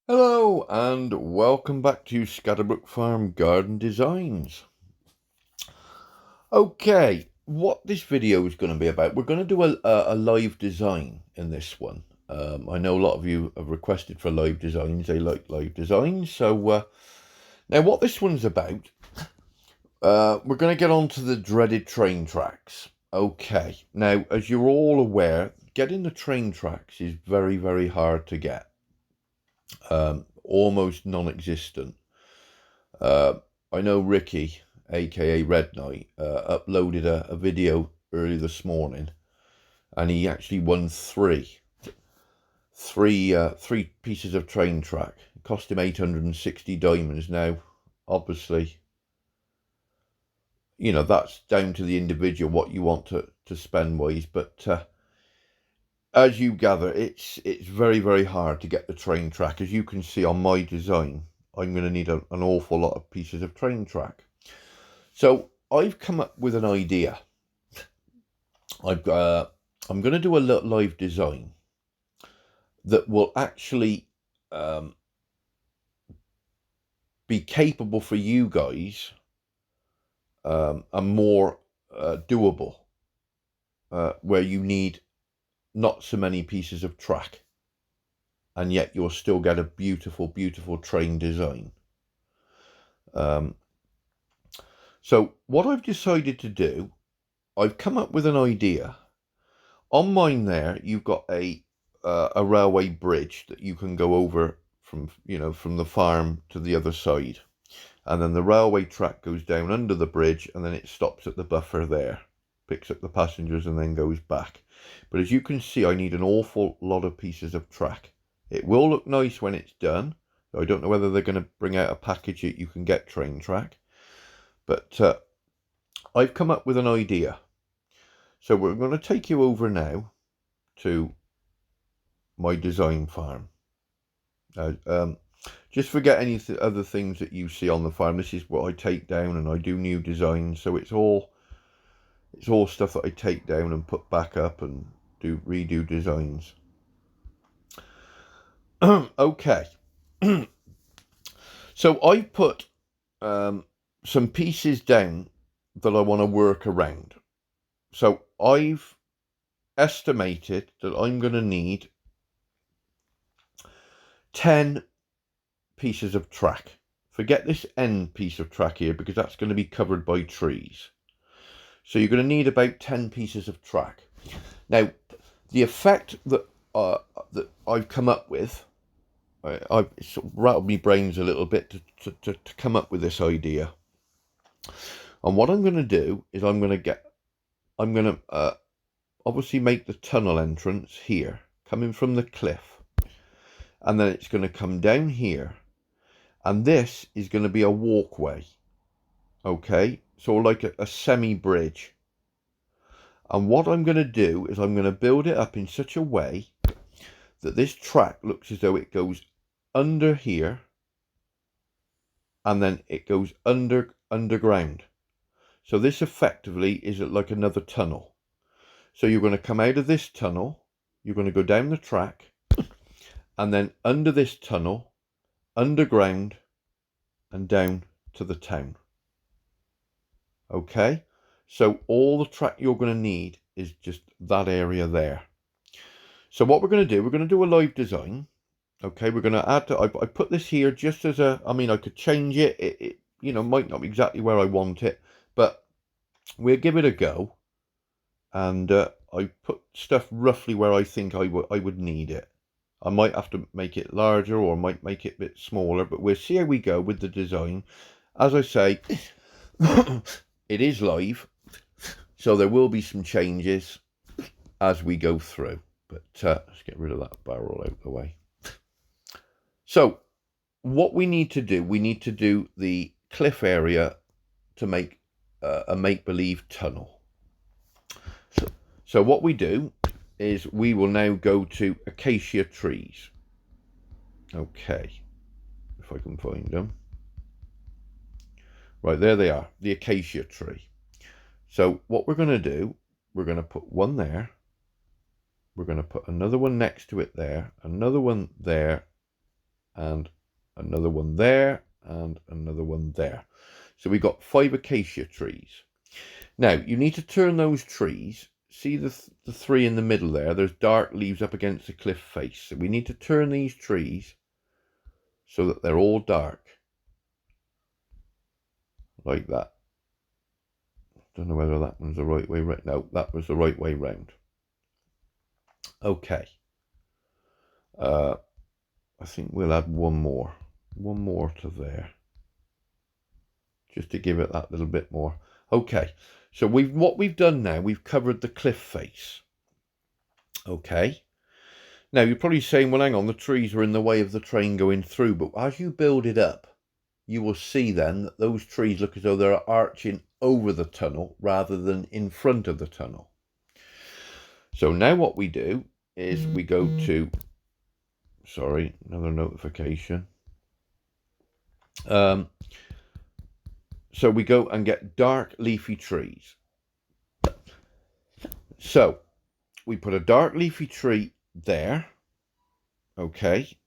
Hello and welcome back to Scatterbrook Farm Garden Designs. Okay, what this video is going to be about, we're going to do a live design in this one. I know a lot of you have requested for live designs, they like live designs. So now what this one's about, we're going to get on to the dreaded train tracks. Okay, now as you're all aware, getting the train tracks is very, very hard to get. Almost non-existent. I know Ricky, aka Red Knight, uploaded a video early this morning, and he actually won three pieces of train track. It cost him 860 diamonds. Now, obviously, that's down to the individual what you want to spend wise, but as you gather, it's very, very hard to get the train track. As you can see on my design, I'm going to need an awful lot of pieces of train track. So I've come up with an idea. I'm going to do a live design that will actually be capable for you guys and more doable, where you need not so many pieces of track, and yet you'll still get a beautiful, beautiful train design. So what I've decided to do, I've come up with an idea. On mine there, you've got a railway bridge that you can go over from the farm to the other side, and then the railway track goes down under the bridge, and then it stops at the buffer there, picks up the passengers, and then goes back. But as you can see, I need an awful lot of pieces of track. It will look nice when it's done. I don't know whether they're going to bring out a package that you can get train track, but I've come up with an idea. So we're going to take you over now to my design farm. Just forget any other things that you see on the farm. This is what I take down, and I do new designs, so it's all stuff that I take down and put back up and redo designs. Okay. So I put some pieces down that I want to work around. So I've estimated that I'm going to need 10 pieces of track. Forget this end piece of track here, because that's going to be covered by trees. So you're going to need about 10 pieces of track. Now, the effect that I've come up with, I've sort of rattled my brains a little bit to come up with this idea. And what I'm going to do is I'm going to obviously make the tunnel entrance here, coming from the cliff. And then it's going to come down here. And this is going to be a walkway. Okay, so like a semi-bridge. And what I'm going to do is I'm going to build it up in such a way that this track looks as though it goes under here, and then it goes underground. So this effectively is like another tunnel. So you're going to come out of this tunnel, you're going to go down the track, and then under this tunnel, underground, and down to the town. Okay, so all the track you're going to need is just that area there. So what we're going to do, we're going to do a live design. Okay, we're going to add I put this here just as I mean, I could change it. It might not be exactly where I want it, but we'll give it a go. And I put stuff roughly where I think I would need it. I might have to make it larger, or I might make it a bit smaller, but we'll see how we go with the design. As I say, it is live, so there will be some changes as we go through. But let's get rid of that barrel out of the way. So what we need to do, we need to do the cliff area to make a make-believe tunnel. So what we do is we will now go to acacia trees. Okay, if I can find them. Right, there they are, the acacia tree. So what we're going to do, we're going to put one there. We're going to put another one next to it there, another one there, and another one there, and another one there. So we've got 5 acacia trees. Now, you need to turn those trees. See the 3 in the middle there? There's dark leaves up against the cliff face. So we need to turn these trees so that they're all dark. Like that. Don't know whether that one's the right way round. No, that was the right way round. Okay. I think we'll add one more to there, just to give it that little bit more. Okay, so what we've done now, we've covered the cliff face. Okay, now you're probably saying, well, hang on, the trees are in the way of the train going through, but as you build it up, you will see then that those trees look as though they're arching over the tunnel rather than in front of the tunnel. So now what we do is we go to, sorry, another notification. So we go and get dark leafy trees. So we put a dark leafy tree there. Okay.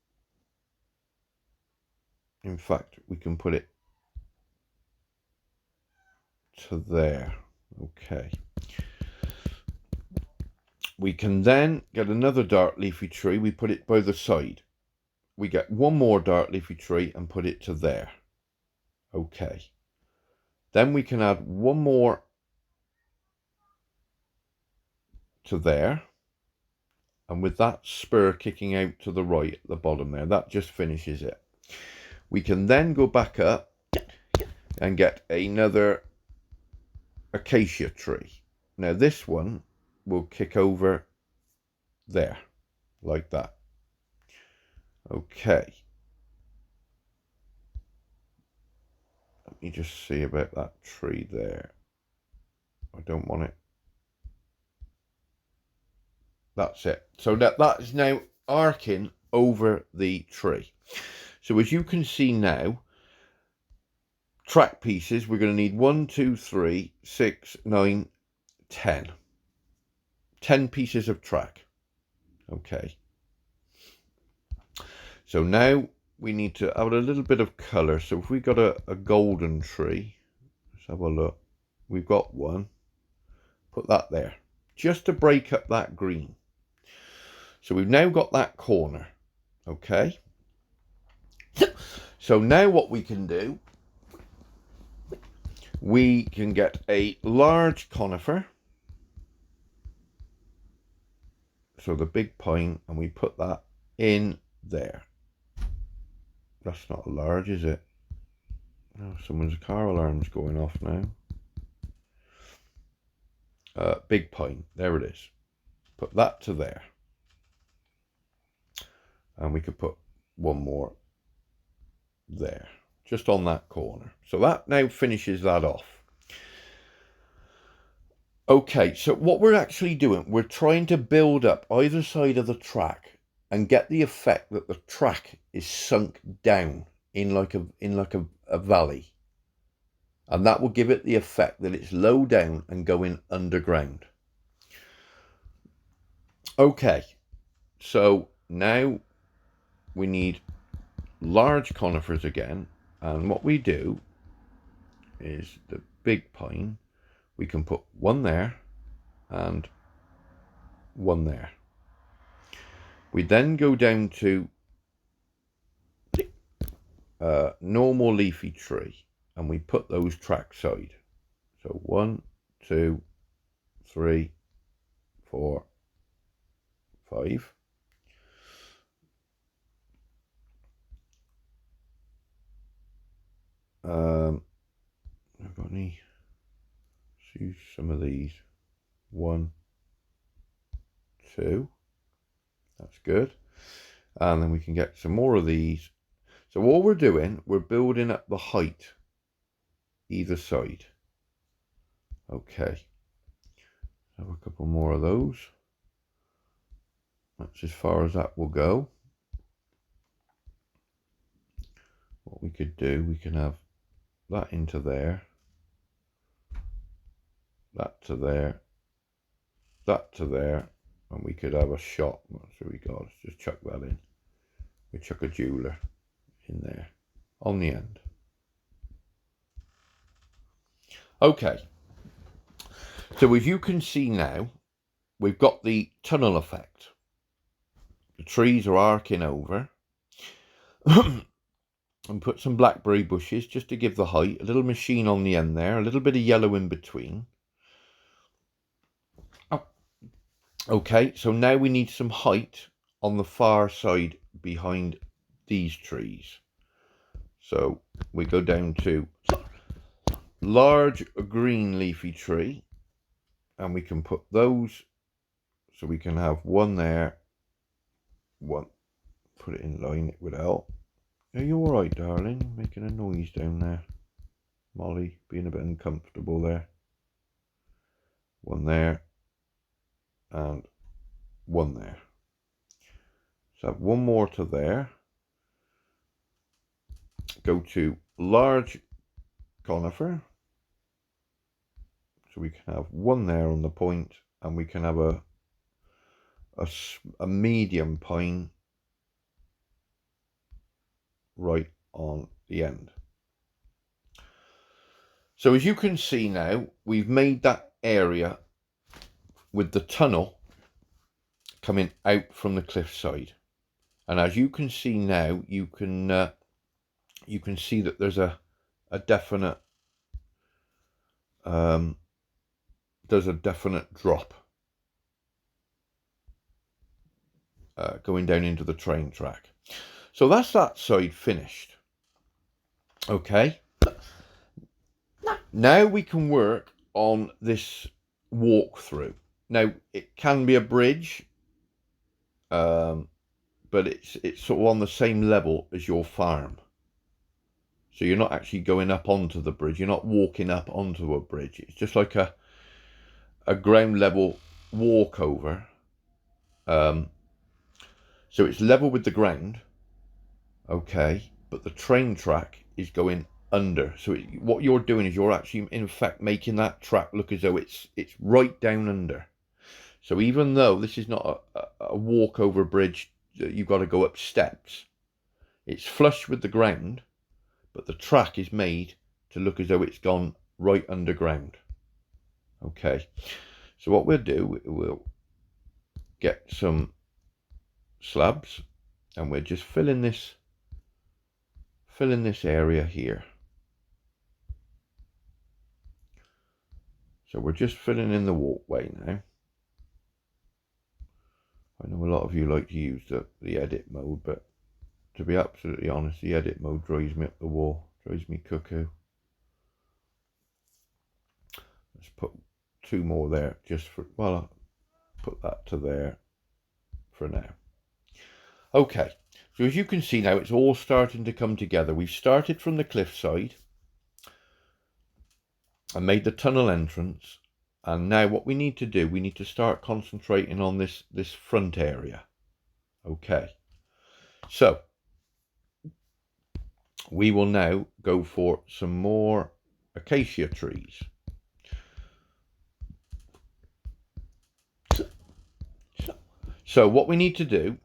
In fact, we can put it to there. Okay. We can then get another dark leafy tree. We put it by the side. We get one more dark leafy tree and put it to there. Okay. Then we can add one more to there. And with that spur kicking out to the right at the bottom there, that just finishes it. We can then go back up and get another acacia tree. Now this one will kick over there, like that. Okay. Let me just see about that tree there. I don't want it. That's it. So that is now arcing over the tree. So as you can see now, track pieces, we're going to need 1, 2, 3, 6, 9, 10. 10 pieces of track. Okay. So now we need to add a little bit of colour. So if we got a golden tree, let's have a look. We've got one. Put that there, just to break up that green. So we've now got that corner. Okay. So now what we can do, we can get a large conifer. So the big pine, and we put that in there. That's not large, is it? Oh, someone's car alarm's going off now. Big pine, there it is. Put that to there. And we could put one more there, just on that corner. So that now finishes that off. Okay, so what we're actually doing, we're trying to build up either side of the track and get the effect that the track is sunk down in like a valley. And that will give it the effect that it's low down and going underground. Okay, so now we need large conifers again, and what we do is the big pine, we can put one there and one there. We then go down to normal leafy tree, and we put those track side. So 1, 2, 3, 4, 5. I've got any. Let's use some of these. 1, 2. That's good. And then we can get some more of these. So all we're doing, we're building up the height either side. Okay. Have a couple more of those. That's as far as that will go. What we could do, we can have that into there, that to there, that to there, and we could have a shot. So we got, let's just chuck that in. We chuck a jeweler. in there on the end. Okay, so as you can see now, we've got the tunnel effect. The trees are arcing over. And put some blackberry bushes just to give the height, a little machine on the end there, a little bit of yellow in between. Oh. Okay, so now we need some height on the far side behind these trees. So we go down to large green leafy tree, and we can put those, so we can have one there, one, put it in line, it would help. Are you alright, darling? Making a noise down there. Molly, being a bit uncomfortable there. One there, and one there. So have one more to there. Go to large conifer. So we can have one there on the point, and we can have a medium pine right on the end. So as you can see now, we've made that area with the tunnel coming out from the cliffside. And as you can see now, you can see that there's a definite drop going down into the train track. So that's that side finished. Okay. Now we can work on this walkthrough. Now it can be a bridge, but it's sort of on the same level as your farm. So you're not actually going up onto the bridge. You're not walking up onto a bridge. It's just like a ground level walkover. So it's level with the ground, okay, but the train track is going under. So what you're doing is you're actually, in fact, making that track look as though it's right down under. So even though this is not a walkover bridge, you've got to go up steps, it's flush with the ground, but the track is made to look as though it's gone right underground. Okay, so what we'll do, we'll get some slabs, and we're just filling this area here. So we're just filling in the walkway now. I know a lot of you like to use the edit mode, but to be absolutely honest, the edit mode drives me up the wall, drives me cuckoo. Let's put two more there just for, well, I'll put that to there for now. Okay, so as you can see now, it's all starting to come together. We've started from the cliffside and made the tunnel entrance, and now what we need to do, we need to start concentrating on this front area. Okay, so we will now go for some more acacia trees. So what we need to do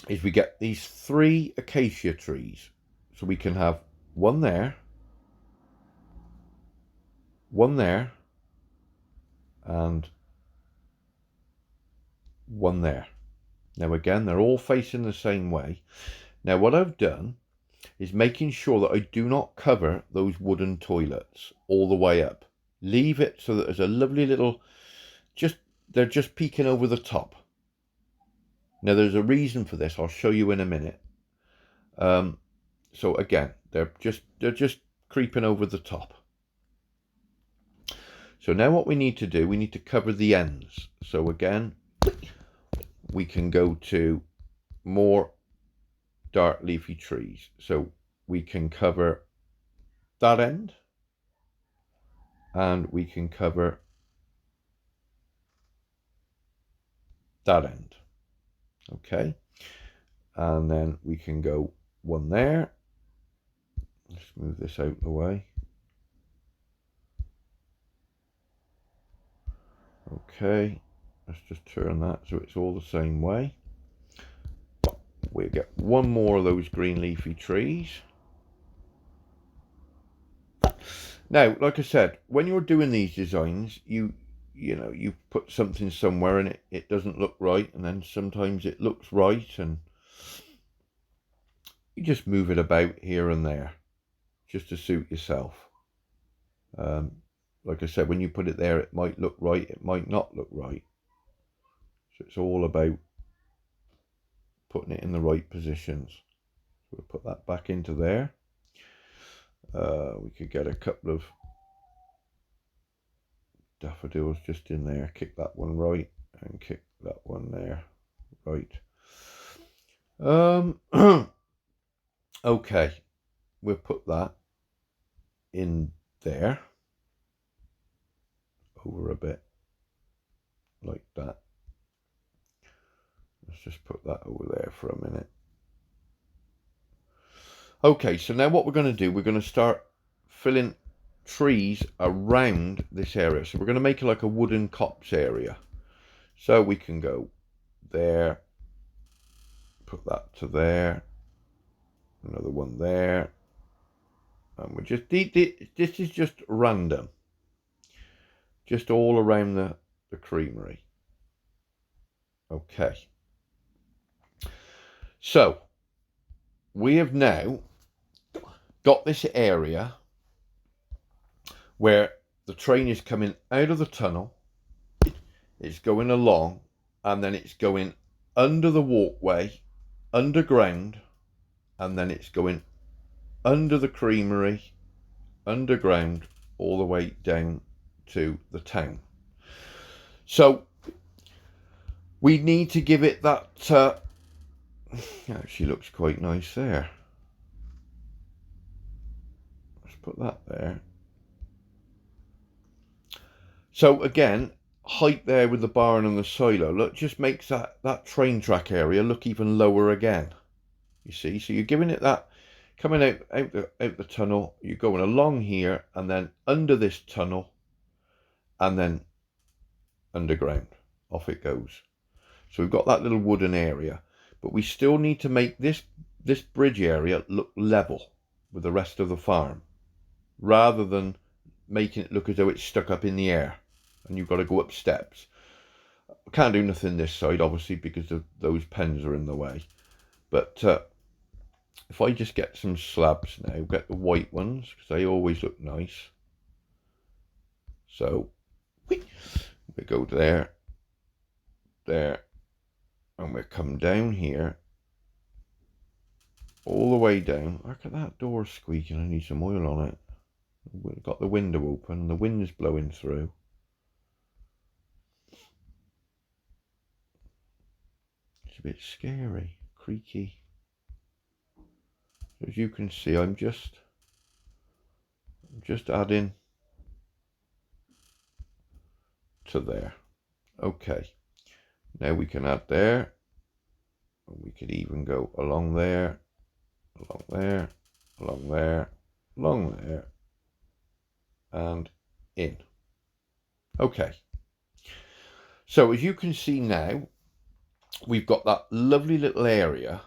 is we get these 3 acacia trees. So we can have one there, and one there. Now again, they're all facing the same way. Now what I've done is making sure that I do not cover those wooden toilets all the way up. Leave it so that there's a lovely little, they're just peeking over the top. Now there's a reason for this, I'll show you in a minute. So again, they're just creeping over the top. So now what we need to do, we need to cover the ends. So again, we can go to more dark leafy trees. So we can cover that end, and we can cover that end. Okay, and then we can go one there. Let's move this out of the way. Okay, let's just turn that so it's all the same way. we'll get one more of those green leafy trees. Now, like I said, when you're doing these designs, you know, you put something somewhere and it doesn't look right, and then sometimes it looks right, and you just move it about here and there just to suit yourself. Like I said, when you put it there, it might look right, it might not look right. So it's all about putting it in the right positions. So we'll put that back into there. We could get a couple of daffodils just in there, kick that one right and kick that one there right. Okay, we'll put that in there over a bit like that. Let's just put that over there for a minute. Okay, so now what we're going to do, we're going to start filling trees around this area. So we're going to make it like a wooden copse area. So we can go there, put that to there, another one there, and we're just, this is just random, just all around the creamery. Okay, so we have now got this area where the train is coming out of the tunnel, it's going along, and then it's going under the walkway, underground, and then it's going under the creamery, underground, all the way down to the town. So we need to give it that, actually looks quite nice there. Let's put that there. So again, height there with the barn and the silo, look, just makes that train track area look even lower again. You see, so you're giving it that, coming out the tunnel, you're going along here and then under this tunnel and then underground, off it goes. So we've got that little wooden area, but we still need to make this bridge area look level with the rest of the farm, rather than making it look as though it's stuck up in the air and you've got to go up steps. I can't do nothing this side, obviously, because of those pens are in the way. But if I just get some slabs now, get the white ones, because they always look nice. So we go there, and we come down here, all the way down. Look at that door squeaking, I need some oil on it. We've got the window open, the wind's blowing through. It's a bit scary, creaky. As you can see, I'm just adding to there. Okay, now we can add there, and we could even go along there, along there, along there, along there, and in. Okay, so as you can see now, we've got that lovely little area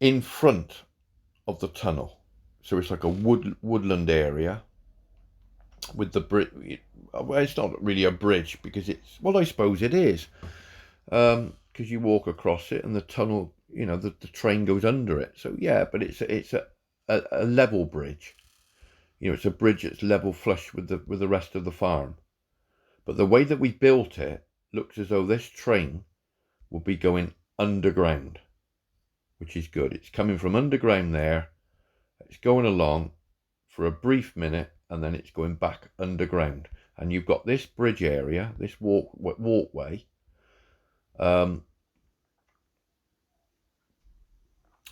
in front of the tunnel. So it's like a woodland area with the bridge. Well, it's not really a bridge because it's, well, I suppose it is, because you walk across it and the tunnel, you know, the train goes under it. So yeah, but it's a level bridge. You know, it's a bridge that's level flush with the rest of the farm. But the way that we built it looks as though this train will be going underground, which is good. It's coming from underground there, it's going along for a brief minute, and then it's going back underground. And you've got this bridge area, this walkway, and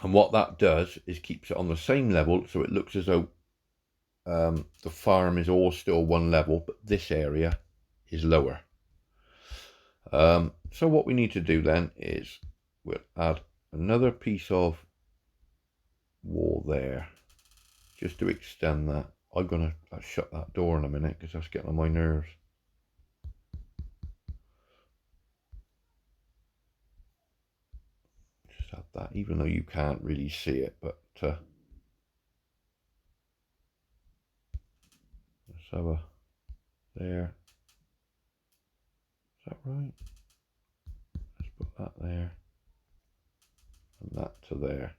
what that does is keeps it on the same level, so it looks as though the farm is all still one level, but this area is lower. So what we need to do then is we'll add another piece of wall there, just to extend that. I'm gonna shut that door in a minute because that's getting on my nerves. Let's add that, even though you can't really see it, but let's have a there. Is that right? Let's put that there and that to there.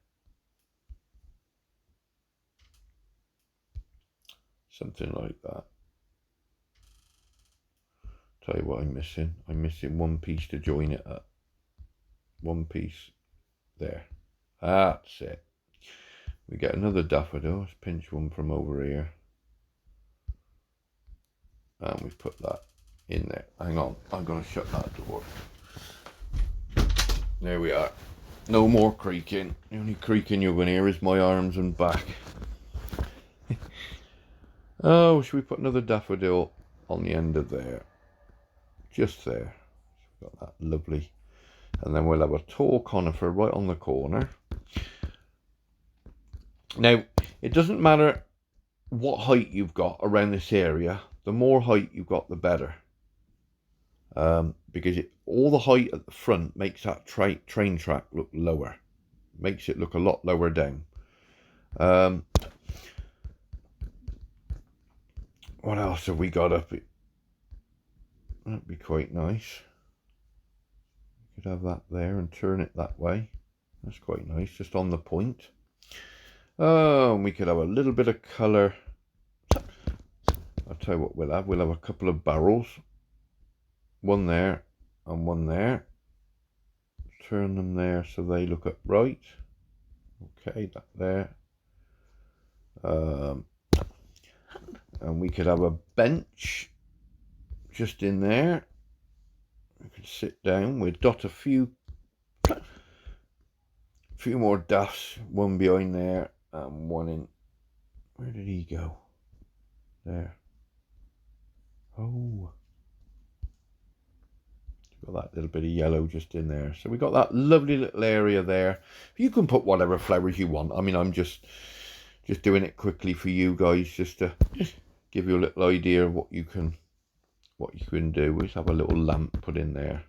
Something like that. Tell you what I'm missing. I'm missing one piece to join it up. One piece there. That's it. We get another daffodil. Let's pinch one from over here. And we put that in there. Hang on, I'm going to shut that door. There we are. No more creaking. The only creaking you're going to hear is my arms and back. Oh, should we put another daffodil on the end of there? Just there. So we've got that lovely. And then we'll have a tall conifer right on the corner. Now, it doesn't matter what height you've got around this area. The more height you've got, the better. Because all the height at the front makes that train track look lower. Makes it look a lot lower down. What else have we got up? That'd be quite nice. You could have that there and turn it that way. That's quite nice, just on the point. Oh, and we could have a little bit of colour. I'll tell you what we'll have. We'll have a couple of barrels. One there and one there. Turn them there so they look upright. Okay, that there. And we could have a bench just in there. We could sit down. We'd dot a few more duffs. One behind there and one in. Where did he go? There. Oh. Got that little bit of yellow just in there. So we got that lovely little area there. You can put whatever flowers you want. I mean, I'm just doing it quickly for you guys, just to give you a little idea of what you can do. We just have a little lamp put in there,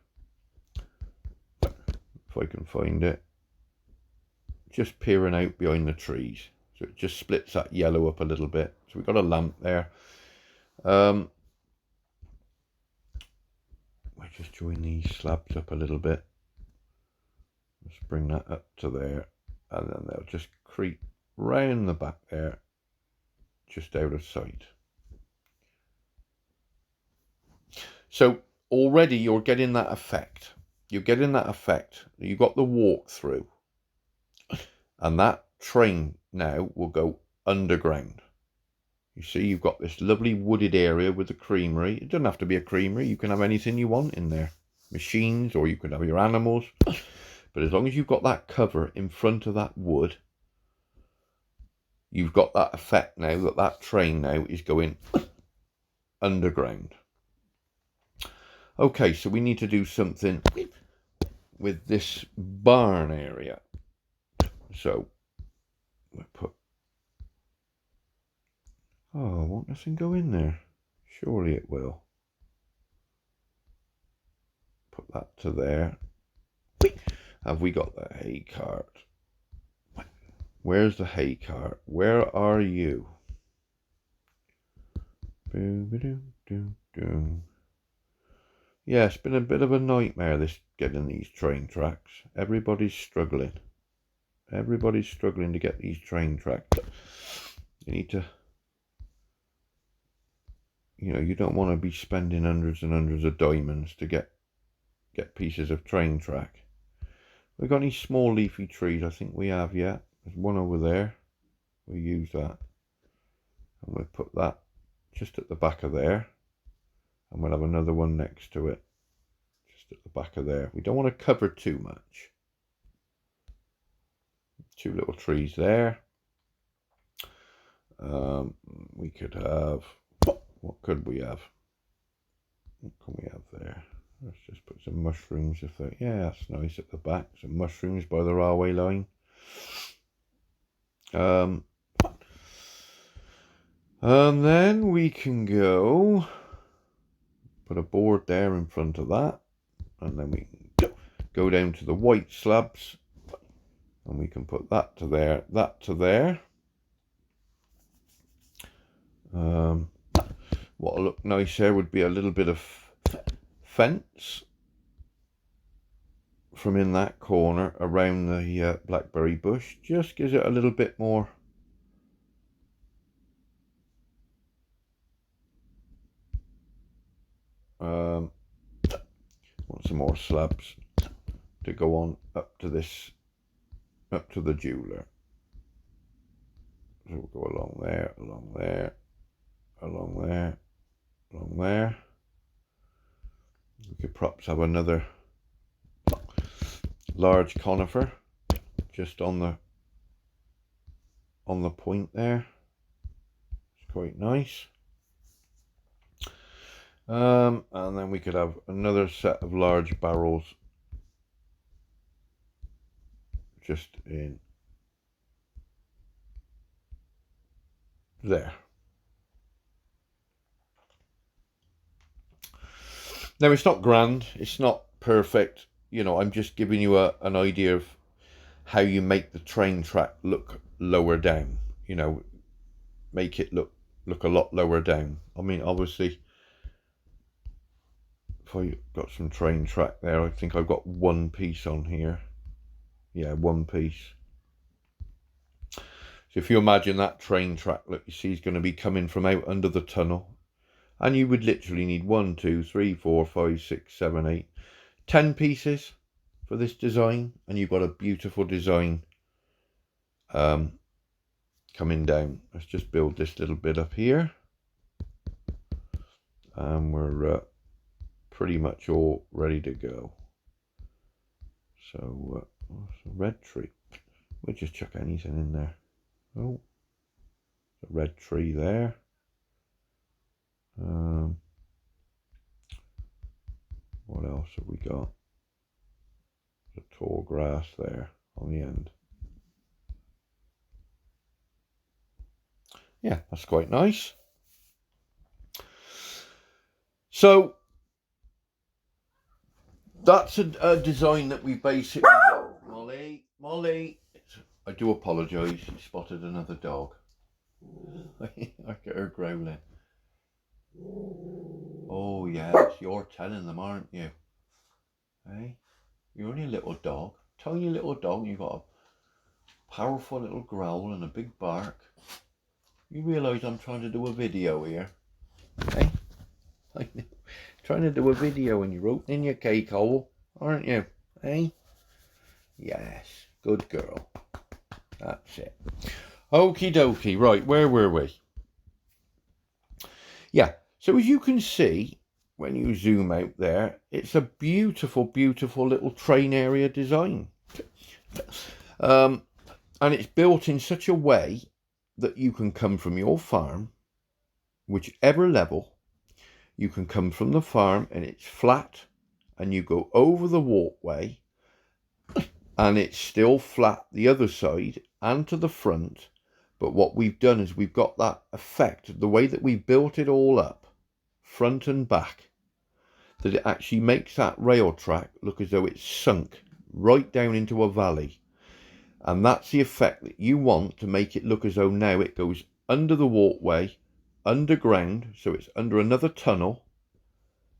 if I can find it, just peering out behind the trees, so it just splits that yellow up a little bit. So we've got a lamp there. I just join these slabs up a little bit. Let's bring that up to there, and then they'll just creep round the back there, just out of sight. So already you're getting that effect. You're getting that effect. You've got the walk through, and that train now will go underground. You see, you've got this lovely wooded area with the creamery. It doesn't have to be a creamery. You can have anything you want in there. Machines, or you could have your animals. But as long as you've got that cover in front of that wood, you've got that effect now that that train now is going underground. Okay, so we need to do something with this barn area. So we'll put... Oh, won't nothing go in there? Surely it will. Put that to there. Have we got the hay cart? Where's the hay cart? Where are you? Yeah, it's been a bit of a nightmare, this getting these train tracks. Everybody's struggling. Everybody's struggling to get these train tracks. You need to... You know, you don't want to be spending hundreds and hundreds of diamonds to get pieces of train track. We've got any small leafy trees? I think we have, yeah. There's one over there. We'll use that. And we'll put that just at the back of there. And we'll have another one next to it. Just at the back of there. We don't want to cover too much. Two little trees there. We could have... What could we have? What can we have there? Let's just put some mushrooms if they... Yeah, that's nice at the back. Some mushrooms by the railway line. And then we can go... Put a board there in front of that. And then we can go down to the white slabs. And we can put that to there, that to there. What'll look nice there would be a little bit of fence from in that corner around the blackberry bush. Just gives it a little bit more want some more slabs to go on up to this, up to the jeweler. So we'll go along there, along there, along there, along there. We could perhaps have another large conifer just on the point there. It's quite nice. And then we could have another set of large barrels just in there. Now it's not grand, it's not perfect, you know, I'm just giving you an idea of how you make the train track look lower down, you know, make it look a lot lower down. I mean, obviously, if I got some train track there, I think I've got one piece on here. Yeah, one piece. So if you imagine that train track, look, you see is going to be coming from out under the tunnel. And you would literally need 1, 2, 3, 4, 5, 6, 7, 8, 10 pieces for this design. And you've got a beautiful design coming down. Let's just build this little bit up here. And we're pretty much all ready to go. So, a red tree. We'll just chuck anything in there. Oh, a red tree there. What else have we got? The tall grass there on the end. Yeah, that's quite nice. So that's a design that we basically got. Molly, I do apologise. You spotted another dog. I get her growling. Oh yes, you're telling them, aren't you? Hey, you're only a little dog, tiny little dog. You've got a powerful little growl and a big bark. You realise I'm trying to do a video here? Hey, I know. Trying to do a video and you're opening your cake hole, aren't you? Hey, yes, good girl. That's it. Okie dokie. Right, where were we? Yeah. So as you can see, when you zoom out there, it's a beautiful, beautiful little train area design. And it's built in such a way that you can come from your farm, whichever level, you can come from the farm and it's flat and you go over the walkway and it's still flat the other side and to the front. But what we've done is we've got that effect, the way that we built it all up, front and back, that it actually makes that rail track look as though it's sunk right down into a valley. And that's the effect that you want to make it look as though now it goes under the walkway, underground, so it's under another tunnel,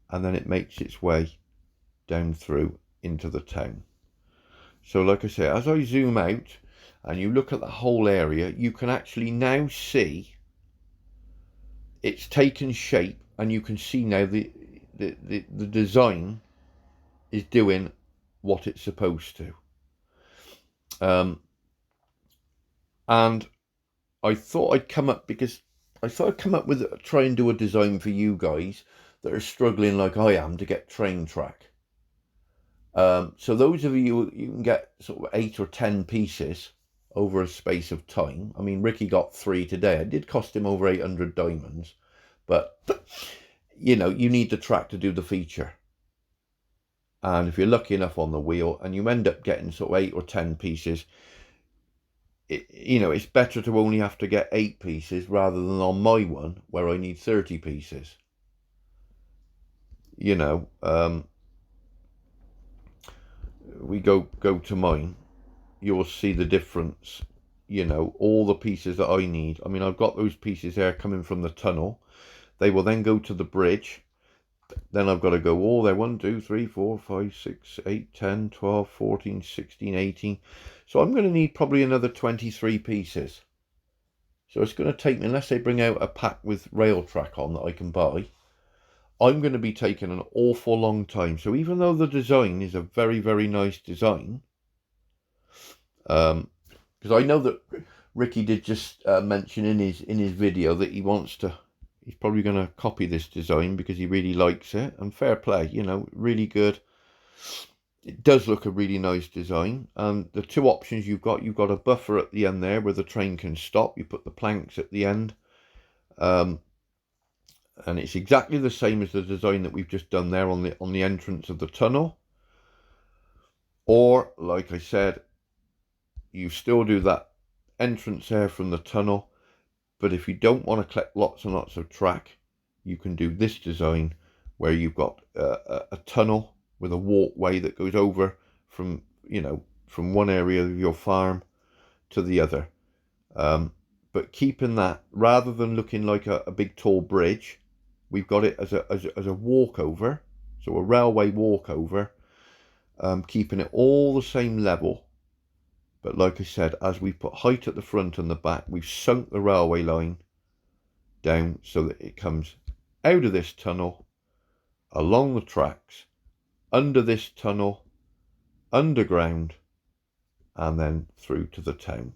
and then it makes its way down through into the town. So like I say, as I zoom out and you look at the whole area, you can actually now see it's taken shape, and you can see now the design is doing what it's supposed to. And I thought I'd come up with try and do a design for you guys that are struggling like I am to get train track. So those of you can get sort of 8 or 10 pieces over a space of time. I mean, Ricky got 3 today. It did cost him over 800 diamonds, but you know, you need the track to do the feature. And if you're lucky enough on the wheel and you end up getting sort of 8 or 10 pieces, you know, it's better to only have to get 8 pieces rather than on my one where I need 30 pieces. You know, we go to mine, you'll see the difference. You know, all the pieces that I need. I mean, I've got those pieces there coming from the tunnel. They will then go to the bridge. Then I've got to go all there. 1, 2, 3, 4, 5, 6, 8, 10, 12, 14, 16, 18. So I'm going to need probably another 23 pieces. So it's going to take me, unless they bring out a pack with rail track on that I can buy, I'm going to be taking an awful long time. So even though the design is a very, very nice design, because I know that Ricky did just mention in his video that he's probably going to copy this design because he really likes it, and fair play, you know, really good. It does look a really nice design. And the two options you've got a buffer at the end there where the train can stop. You put the planks at the end, and it's exactly the same as the design that we've just done there on the entrance of the tunnel. Or, like I said, you still do that entrance there from the tunnel, but if you don't want to collect lots and lots of track, you can do this design where you've got a tunnel with a walkway that goes over from, you know, from one area of your farm to the other. But keeping that, rather than looking like a big tall bridge, we've got it as a walkover, so a railway walkover, keeping it all the same level. But like I said, as we put height at the front and the back, we've sunk the railway line down so that it comes out of this tunnel, along the tracks, under this tunnel, underground, and then through to the town.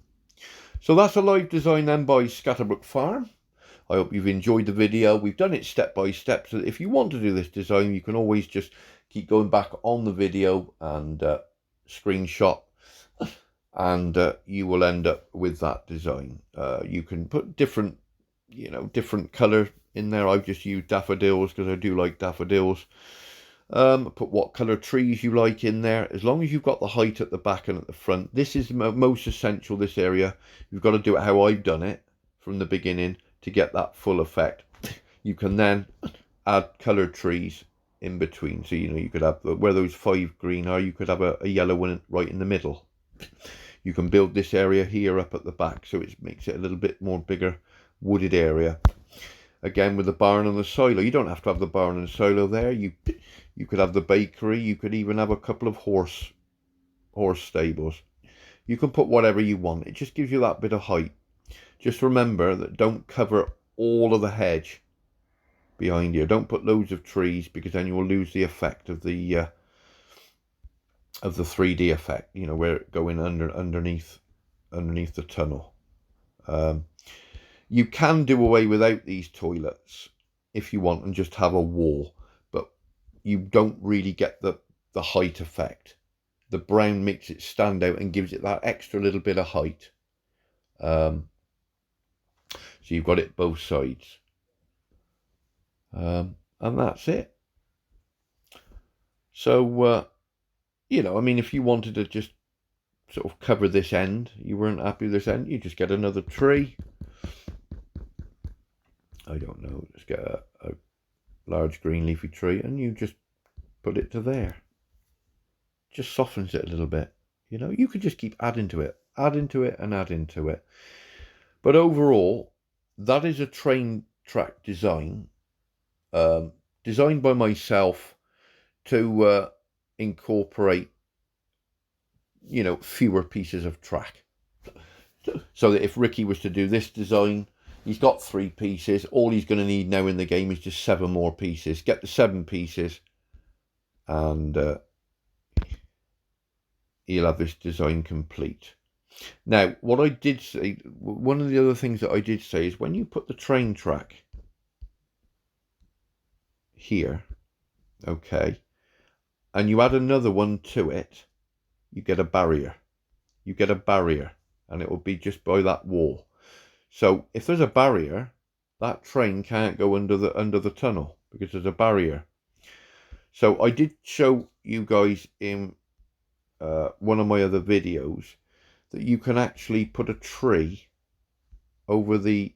So that's a live design then by Scatterbrook Farm. I hope you've enjoyed the video. We've done it step by step, so if you want to do this design, you can always just keep going back on the video and screenshot, and you will end up with that design. You can put different colour in there. I've just used daffodils because I do like daffodils. Put what colour trees you like in there, as long as you've got the height at the back and at the front. This is most essential, this area. You've got to do it how I've done it from the beginning to get that full effect. You can then add coloured trees in between. So, you know, you could have, where those 5 green are, you could have a yellow one right in the middle. You can build this area here up at the back, so it makes it a little bit more bigger wooded area. Again, with the barn and the silo, you don't have to have the barn and silo there. You could have the bakery. You could even have a couple of horse stables. You can put whatever you want. It just gives you that bit of height. Just remember that don't cover all of the hedge behind you. Don't put loads of trees, because then you will lose the effect of the 3D effect. You know, where it going underneath the tunnel. You can do away without these toilets if you want and just have a wall, but you don't really get the height effect. The brown makes it stand out and gives it that extra little bit of height. So you've got it both sides. And that's it. So, you know, I mean, if you wanted to just sort of cover this end, you weren't happy with this end, you just get another tree. I don't know, just get a large green leafy tree and you just put it to there. Just softens it a little bit. You know, you could just keep adding to it and adding to it. But overall, that is a train track design, designed by myself to incorporate, you know, fewer pieces of track. So that if Ricky was to do this design, he's got 3 pieces. All he's going to need now in the game is just 7 more pieces. Get the 7 pieces and he'll have this design complete. Now, what I did say, one of the other things that I did say is when you put the train track here, okay, and you add another one to it, you get a barrier. You get a barrier, and it will be just by that wall. So if there's a barrier, that train can't go under the tunnel because there's a barrier. So I did show you guys in one of my other videos that you can actually put a tree over the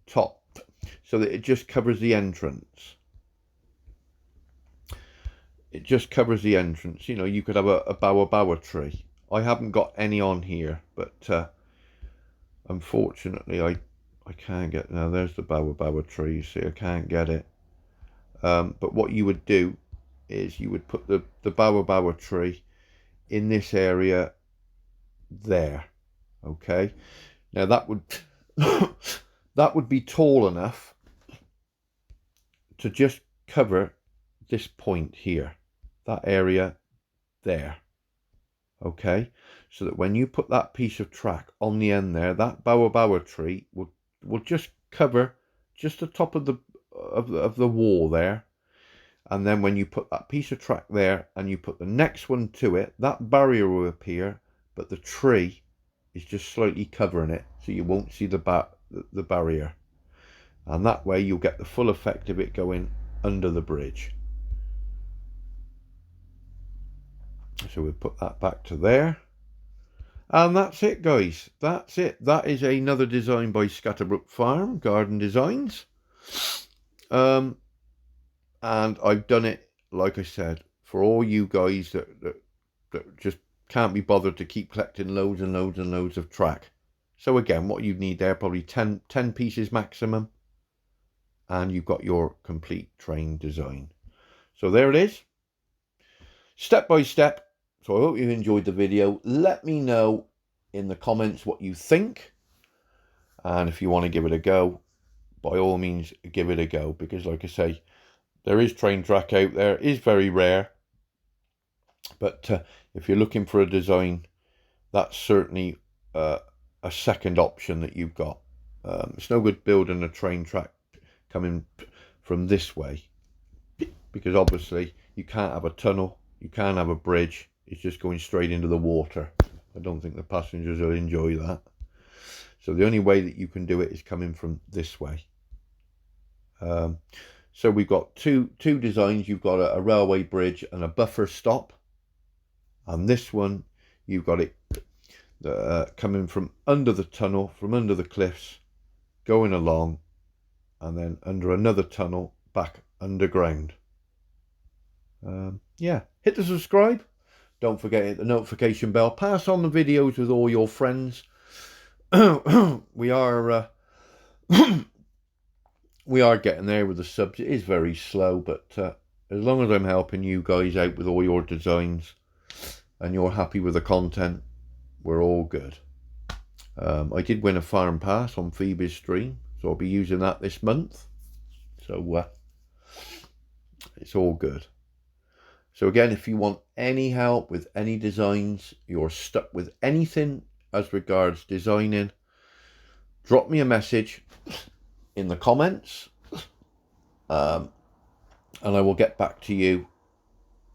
top so that it just covers the entrance. It just covers the entrance. You know, you could have a bawa tree I haven't got any on here, but unfortunately I can't get, now there's the baobab tree, you see I can't get it. But what you would do is you would put the baobab tree in this area there. Okay, now that would that would be tall enough to just cover this point here, that area there. Okay, so that when you put that piece of track on the end there, that baobab tree will just cover just the top of the wall there. And then when you put that piece of track there and you put the next one to it, that barrier will appear, but the tree is just slightly covering it, so you won't see the barrier. And that way you'll get the full effect of it going under the bridge. So we'll put that back to there. And that's it, guys. That's it. That is another design by Scatterbrook Farm Garden Designs. And I've done it, like I said, for all you guys that just can't be bothered to keep collecting loads and loads and loads of track. So again, what you need there, probably 10 pieces maximum. And you've got your complete train design. So there it is. Step by step. So I hope you enjoyed the video. Let me know in the comments what you think. And if you want to give it a go, by all means, give it a go. Because like I say, there is train track out there. It is very rare. But if you're looking for a design, that's certainly a second option that you've got. It's no good building a train track coming from this way. Because obviously you can't have a tunnel. You can't have a bridge. It's just going straight into the water. I don't think the passengers will enjoy that. So the only way that you can do it is coming from this way. So we've got two designs. You've got a railway bridge and a buffer stop. And this one, you've got it coming from under the tunnel, from under the cliffs, going along, and then under another tunnel, back underground. Yeah, hit the subscribe. Don't forget to hit the notification bell. Pass on the videos with all your friends. We are we are getting there with the subs. It is very slow, but as long as I'm helping you guys out with all your designs and you're happy with the content, we're all good. I did win a farm pass on Phoebe's stream, so I'll be using that this month. So it's all good. So again, if you want any help with any designs, you're stuck with anything as regards designing, drop me a message in the comments, and I will get back to you,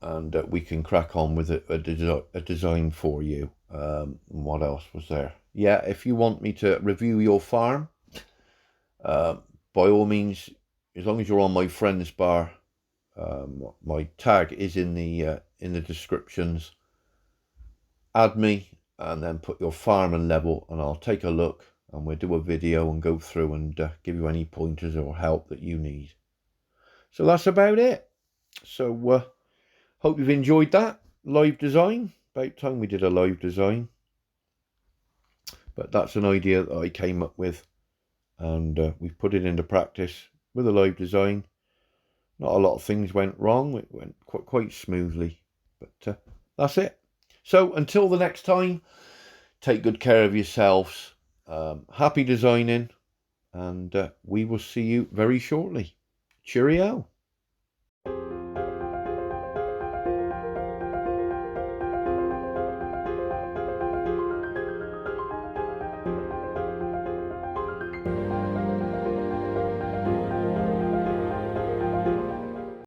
and we can crack on with a design for you. What else was there? Yeah, if you want me to review your farm, by all means, as long as you're on my friends bar, my tag is in the descriptions. Add me and then put your farm and level, and I'll take a look and we'll do a video and go through and give you any pointers or help that you need. So that's about it. So hope you've enjoyed that live design. About time we did a live design, but that's an idea that I came up with, and we've put it into practice with a live design. Not a lot of things went wrong. It went quite smoothly. But that's it. So until the next time, take good care of yourselves. Happy designing. And we will see you very shortly. Cheerio.